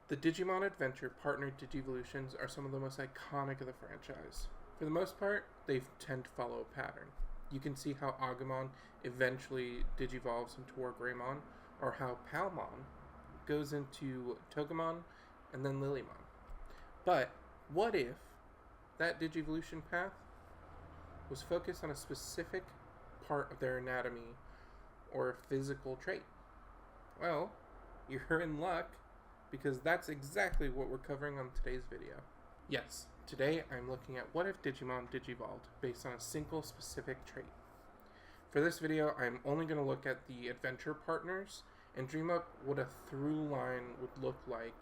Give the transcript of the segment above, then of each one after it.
The Digimon Adventure partnered Digivolutions are some of the most iconic of the franchise. For the most part, they tend to follow a pattern. You can see how Agumon eventually digivolves into Wargreymon, or how Palmon goes into Togemon and then Lilymon. But what if that Digivolution path was focused on a specific part of their anatomy or physical trait? Well, you're in luck, because that's exactly what we're covering on today's video. Yes, today I'm looking at what if Digimon digivolved based on a single specific trait. For this video, I'm only going to look at the adventure partners and dream up what a through line would look like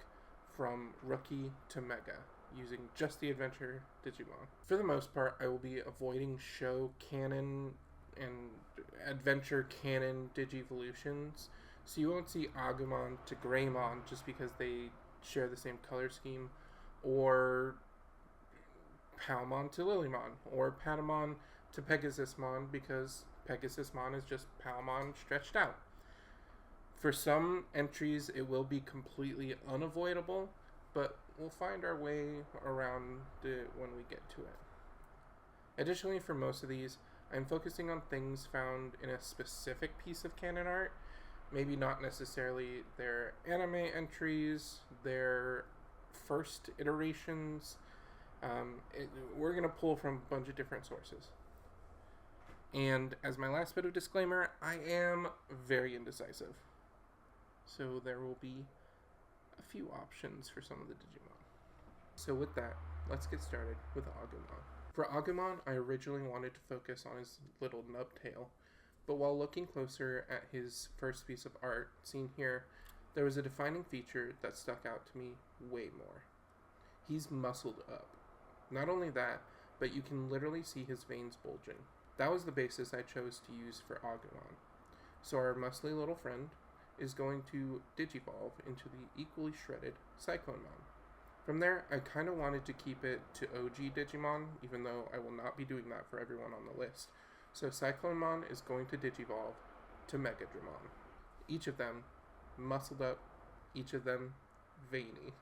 from Rookie to Mega, using just the adventure Digimon. For the most part, I will be avoiding show canon and adventure canon Digivolutions, so you won't see Agumon to Greymon just because they share the same color scheme, or Palmon to Lilymon, or Patamon to Pegasusmon because Pegasusmon is just Palmon stretched out. For some entries, it will be completely unavoidable, but we'll find our way around it when we get to it. Additionally, for most of these, I'm focusing on things found in a specific piece of canon art, maybe not necessarily their anime entries, their first iterations. We're going to pull from a bunch of different sources. And as my last bit of disclaimer, I am very indecisive. So there will be a few options for some of the Digimon. So with that, let's get started with Agumon. For Agumon, I originally wanted to focus on his little nub tail, but while looking closer at his first piece of art, seen here, there was a defining feature that stuck out to me way more. He's muscled up. Not only that, but you can literally see his veins bulging. That was the basis I chose to use for Agumon. So our muscly little friend is going to digivolve into the equally shredded Cyclonemon. From there, I kind of wanted to keep it to OG Digimon, even though I will not be doing that for everyone on the list. So Cyclonemon is going to digivolve to Megadramon. Each of them muscled up, each of them veiny.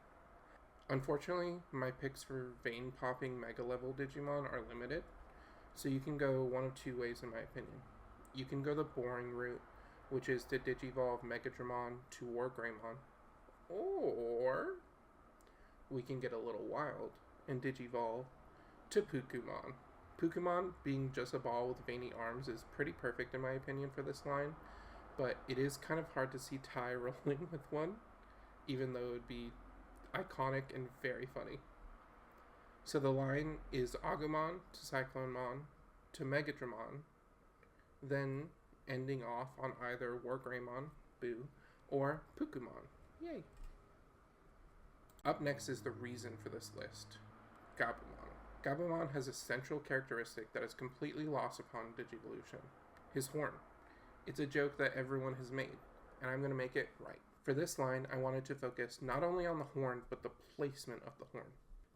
Unfortunately, my picks for vein popping mega level Digimon are limited, so you can go one of two ways in my opinion. You can go the boring route, which is to digivolve Megadramon to Wargreymon, or we can get a little wild and digivolve to Pukumon. Pukumon, being just a ball with veiny arms, is pretty perfect in my opinion for this line, but it is kind of hard to see Tai rolling with one, even though it would be iconic and very funny. So the line is Agumon to Cyclonemon to Megadramon, then ending off on either Wargreymon, boo, or Pukumon, yay. Up next is the reason for this list, Gabumon. Gabumon has a central characteristic that is completely lost upon Digivolution, his horn. It's a joke that everyone has made, and I'm going to make it right. For this line, I wanted to focus not only on the horn, but the placement of the horn.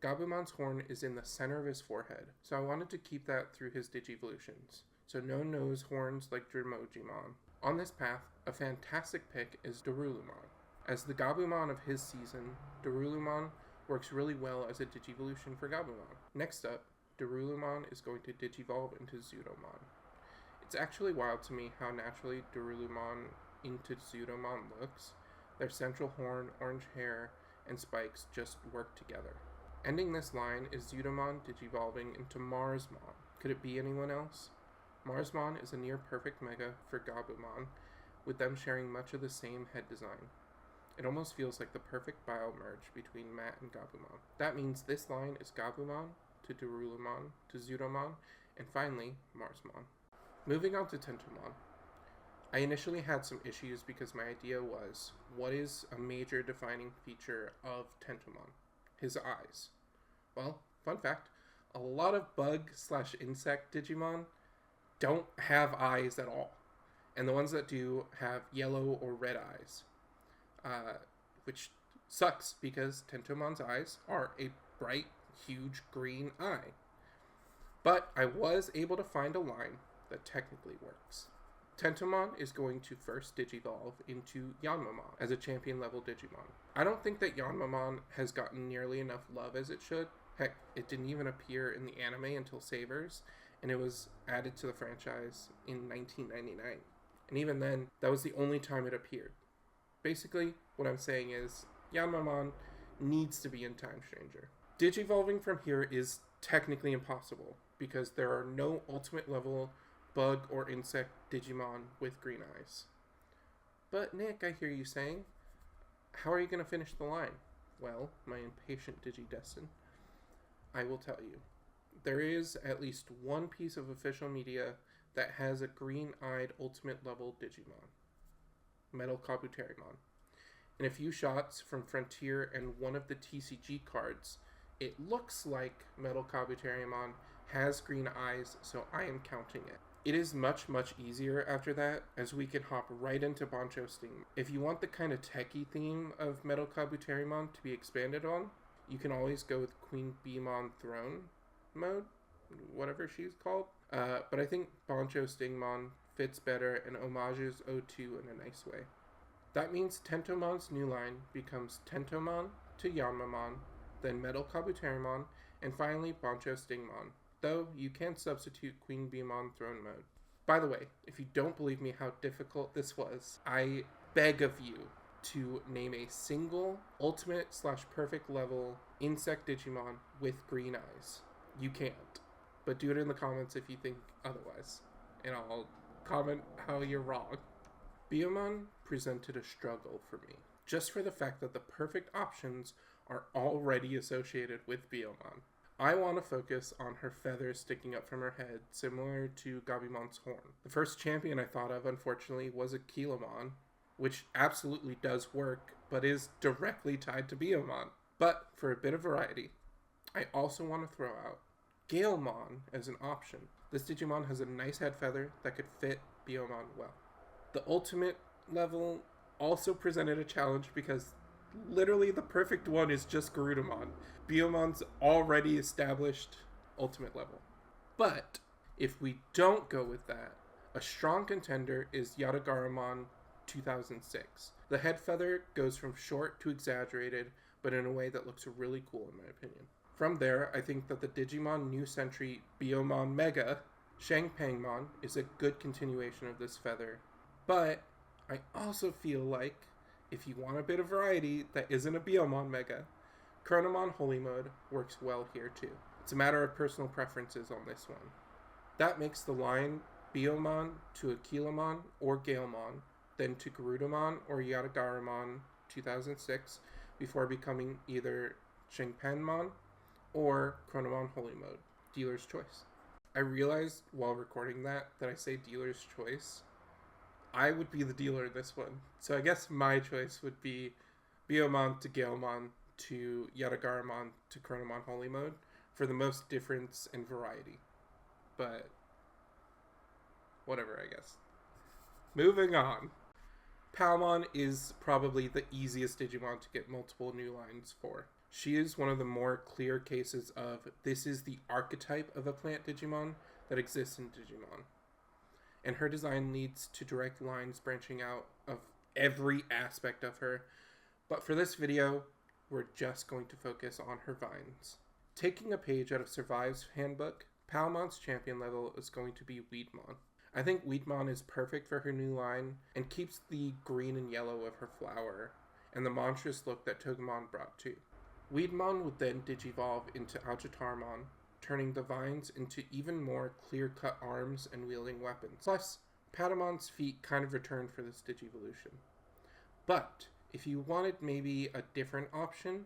Gabumon's horn is in the center of his forehead, so I wanted to keep that through his Digivolutions, so no nose horns like Digimon. On this path, a fantastic pick is Darulumon. As the Gabumon of his season, Darulumon works really well as a Digivolution for Gabumon. Next up, Darulumon is going to digivolve into Zudomon. It's actually wild to me how naturally Darulumon into Zudomon looks. Their central horn, orange hair, and spikes just work together. Ending this line is Zudomon digivolving into Marsmon. Could it be anyone else? Marsmon is a near perfect mega for Gabumon, with them sharing much of the same head design. It almost feels like the perfect bio merge between Matt and Gabumon. That means this line is Gabumon to Darulumon to Zudomon, and finally, Marsmon. Moving on to Tentomon. I initially had some issues because my idea was, what is a major defining feature of Tentomon? His eyes. Well, fun fact, a lot of bug/insect Digimon don't have eyes at all. And the ones that do have yellow or red eyes. Which sucks because Tentomon's eyes are a bright, huge green eye. But I was able to find a line that technically works. Tentomon is going to first Digivolve into Yanmamon as a champion level Digimon. I don't think that Yanmamon has gotten nearly enough love as it should. Heck, it didn't even appear in the anime until Savers, and it was added to the franchise in 1999. And even then, that was the only time it appeared. Basically, what I'm saying is, Yanmamon needs to be in Time Stranger. Digivolving from here is technically impossible, because there are no ultimate level bug or insect Digimon with green eyes. But Nick, I hear you saying, how are you going to finish the line? Well, my impatient Digidestin, I will tell you. There is at least one piece of official media that has a green-eyed ultimate level Digimon. Metal Kabuterimon. In a few shots from Frontier and one of the TCG cards, it looks like Metal Kabuterimon has green eyes, so I am counting it. It is much, much easier after that, as we can hop right into Bancho Sting. If you want the kind of techie theme of Metal Kabuterimon to be expanded on, you can always go with Queen Biyomon Throne mode, whatever she's called. But I think Bancho Stingmon fits better and homages O2 in a nice way. That means Tentomon's new line becomes Tentomon to Yanmamon, then Metal Kabuterimon, and finally Bancho Stingmon. Though you can substitute Queen Biyomon Throne mode. By the way, if you don't believe me how difficult this was, I beg of you to name a single ultimate/perfect level insect Digimon with green eyes. You can't. But do it in the comments if you think otherwise, and I'll comment how you're wrong. Biyomon presented a struggle for me, just for the fact that the perfect options are already associated with Biyomon. I want to focus on her feathers sticking up from her head, similar to Gabumon's horn. The first champion I thought of, unfortunately, was Agumon, which absolutely does work, but is directly tied to Biyomon. But for a bit of variety, I also want to throw out Gatomon as an option. This Digimon has a nice head feather that could fit Biyomon well. The ultimate level also presented a challenge because literally the perfect one is just Gatomon. Biyomon's already established ultimate level. But if we don't go with that, a strong contender is Gatomon 2006. The head feather goes from short to exaggerated, but in a way that looks really cool in my opinion. From there, I think that the Digimon New Century Biyomon Mega, Shangpangmon, is a good continuation of this feather. But I also feel like, if you want a bit of variety that isn't a Biyomon Mega, Chronomon Holy Mode works well here too. It's a matter of personal preferences on this one. That makes the line Biyomon to Agumon or Gatomon, then to Gatomon or Gatomon 2006, before becoming either Shangpangmon or Chronomon Holy Mode. Dealer's choice. I realized while recording that I say dealer's choice. I would be the dealer in this one. So I guess my choice would be Biyomon to Gatomon to Gatomon to Chronomon Holy Mode for the most difference in variety. But whatever, I guess. Moving on. Palmon is probably the easiest Digimon to get multiple new lines for. She is one of the more clear cases of this is the archetype of a plant Digimon that exists in Digimon. And her design leads to direct lines branching out of every aspect of her. But for this video, we're just going to focus on her vines. Taking a page out of Survive's handbook, Palmon's champion level is going to be Weedmon. I think Weedmon is perfect for her new line and keeps the green and yellow of her flower and the monstrous look that Togemon brought too. Weedmon would then digivolve into Algitarmon, turning the vines into even more clear-cut arms and wielding weapons. Plus, Patamon's feet kind of return for this digivolution. But if you wanted maybe a different option,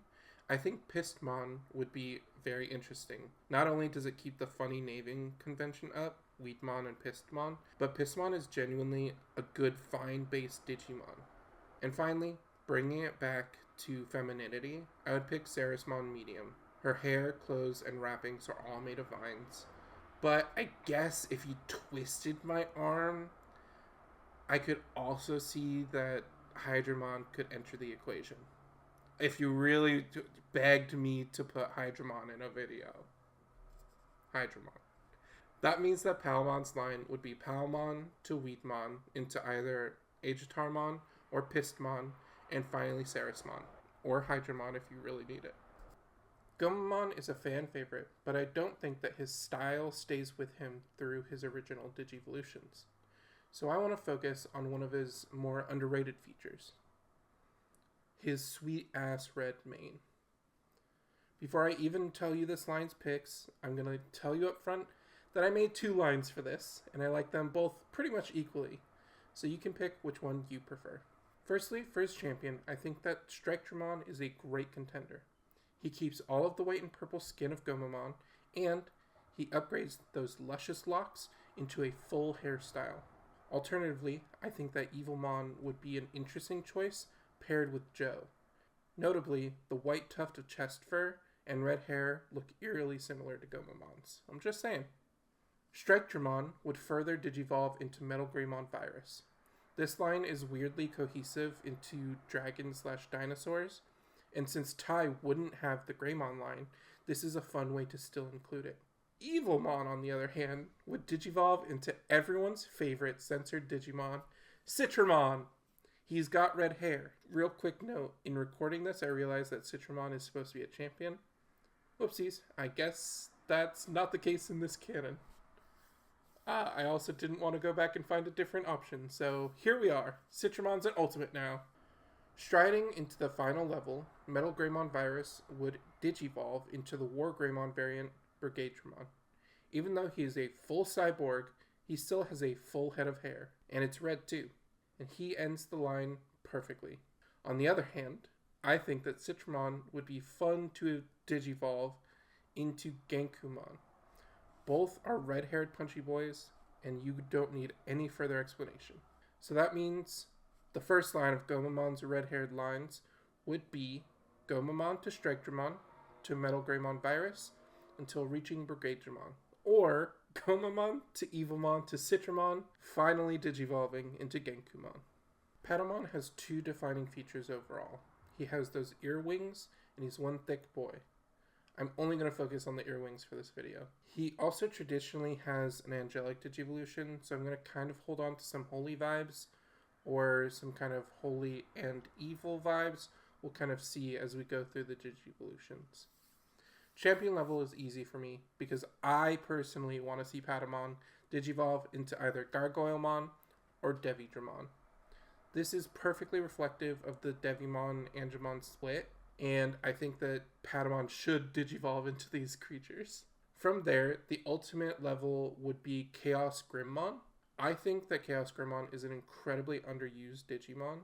I think Pistmon would be very interesting. Not only does it keep the funny naming convention up, Weedmon and Pistmon, but Pistmon is genuinely a good vine-based Digimon. And finally, bringing it back to femininity, I would pick Ceresmon Medium. Her hair, clothes, and wrappings are all made of vines. But I guess if you twisted my arm, I could also see that Hydramon could enter the equation. If you really begged me to put Hydramon in a video. Hydramon. That means that Palmon's line would be Palmon to Weedmon into either Agitarmon or Pistmon, and finally Ceresmon, or Hydramon if you really need it. Gomamon is a fan favorite, but I don't think that his style stays with him through his original Digivolutions. So I want to focus on one of his more underrated features. His sweet ass red mane. Before I even tell you this line's picks, I'm going to tell you up front that I made 2 lines for this, and I like them both pretty much equally, so you can pick which one you prefer. Firstly, for his champion, I think that Striketramon is a great contender. He keeps all of the white and purple skin of Gomamon, and he upgrades those luscious locks into a full hairstyle. Alternatively, I think that Evilmon would be an interesting choice paired with Joe. Notably, the white tuft of chest fur and red hair look eerily similar to Gomamon's. I'm just saying. Striketramon would further digivolve into Metal Greymon Virus. This line is weirdly cohesive into dragons/dinosaurs, and since Tai wouldn't have the Greymon line, this is a fun way to still include it. Evilmon, on the other hand, would digivolve into everyone's favorite censored Digimon, Citramon. He's got red hair. Real quick note, in recording this, I realized that Citramon is supposed to be a champion. Whoopsies, I guess that's not the case in this canon. I also didn't want to go back and find a different option, so here we are. Citramon's an ultimate now. Striding into the final level, Metal Greymon Virus would digivolve into the War Greymon variant, Brigadetramon. Even though he is a full cyborg, he still has a full head of hair, and it's red too, and he ends the line perfectly. On the other hand, I think that Citramon would be fun to digivolve into Gatomon. Both are red-haired punchy boys, and you don't need any further explanation. So that means the first line of Gomamon's red-haired lines would be Gomamon to Striketramon to Metal Greymon Virus until reaching Brigadetramon, or Gomamon to Evilmon to Citramon, finally digivolving into Gatomon. Patamon has 2 defining features overall. He has those ear wings, and he's one thick boy. I'm only going to focus on the earwings for this video. He also traditionally has an angelic digivolution, so I'm going to kind of hold on to some holy vibes, or some kind of holy and evil vibes. We'll kind of see as we go through the digivolutions. Champion level is easy for me, because I personally want to see Patamon digivolve into either Gargoylemon or Devidramon. This is perfectly reflective of the Devimon-Angemon split, and I think that Patamon should digivolve into these creatures. From there, the ultimate level would be Chaos Grimmon. I think that Chaos Grimmon is an incredibly underused Digimon.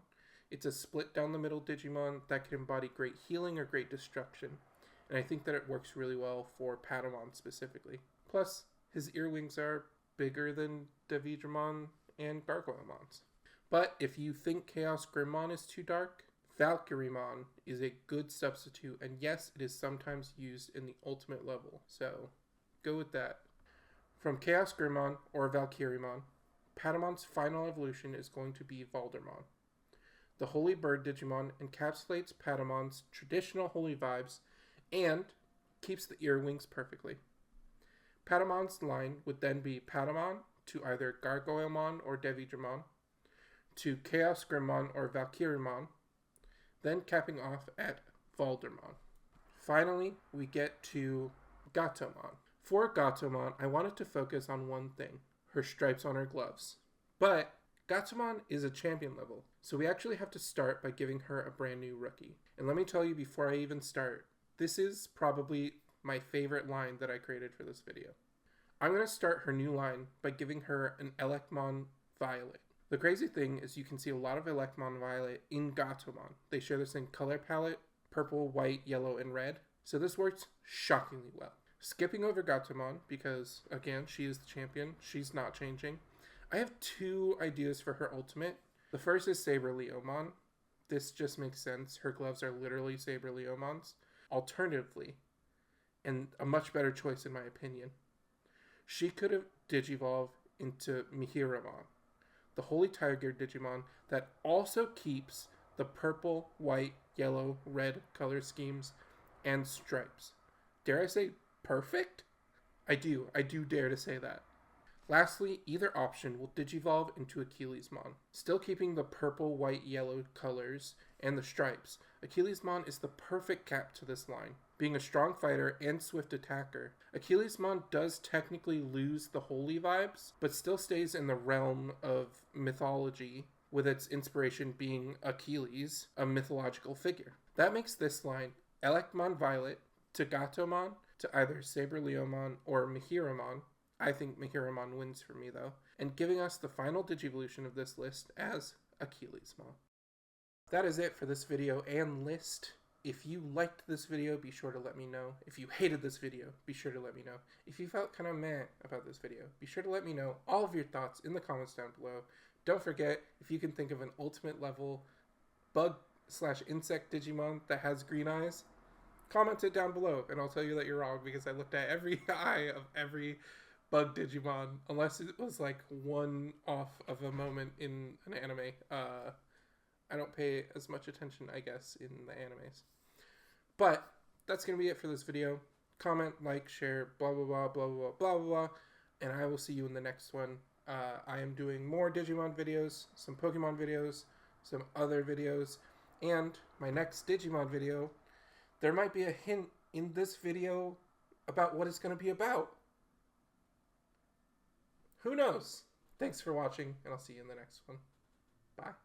It's a split down the middle Digimon that can embody great healing or great destruction, and I think that it works really well for Patamon specifically. Plus, his earwings are bigger than Devidramon and Gargoylemon's. But if you think Chaos Grimmon is too dark, Valkyremon is a good substitute, and yes, it is sometimes used in the ultimate level, so go with that. From Chaos Grimmon or Valkyremon, Patamon's final evolution is going to be Valdermon. The Holy Bird Digimon encapsulates Patamon's traditional holy vibes and keeps the earwings perfectly. Patamon's line would then be Patamon to either Gargoylemon or Devidramon, to Chaos Grimmon or Valkyremon, then capping off at Valdermon. Finally, we get to Gatomon. For Gatomon, I wanted to focus on one thing, her stripes on her gloves. But Gatomon is a champion level, so we actually have to start by giving her a brand new rookie. And let me tell you before I even start, this is probably my favorite line that I created for this video. I'm going to start her new line by giving her an Elecmon Violet. The crazy thing is you can see a lot of Elecmon Violet in Gatomon. They share the same color palette, purple, white, yellow, and red. So this works shockingly well. Skipping over Gatomon, because again, she is the champion. She's not changing. I have 2 ideas for her ultimate. The first is Saberleomon. This just makes sense. Her gloves are literally Saberleomon's. Alternatively, and a much better choice in my opinion, she could have digivolved into Mihiramon, the Holy Tiger Digimon that also keeps the purple, white, yellow, red color schemes and stripes. Dare I say perfect? I do dare to say that. Lastly, either option will digivolve into Achelismon, still keeping the purple, white, yellow colors and the stripes. Achelismon is the perfect cap to this line. Being a strong fighter and swift attacker, Achelismon does technically lose the holy vibes, but still stays in the realm of mythology, with its inspiration being Achilles, a mythological figure. That makes this line Electmon Violet to Gatomon to either Saberleomon or Mihiramon. I think Mihiramon wins for me, though, and giving us the final Digivolution of this list as Achelismon. That is it for this video and list. If you liked this video, be sure to let me know. If you hated this video, be sure to let me know. If you felt kind of meh about this video, be sure to let me know all of your thoughts in the comments down below. Don't forget, if you can think of an ultimate level bug/insect Digimon that has green eyes, comment it down below, and I'll tell you that you're wrong, because I looked at every eye of every bug Digimon, unless it was like one off of a moment in an anime. I don't pay as much attention, I guess, in the animes. But that's going to be it for this video. Comment, like, share, blah, blah, blah, blah, blah, blah, blah, blah, and I will see you in the next one. I am doing more Digimon videos, some Pokemon videos, some other videos, and my next Digimon video, there might be a hint in this video about what it's going to be about. Who knows? Thanks for watching, and I'll see you in the next one. Bye.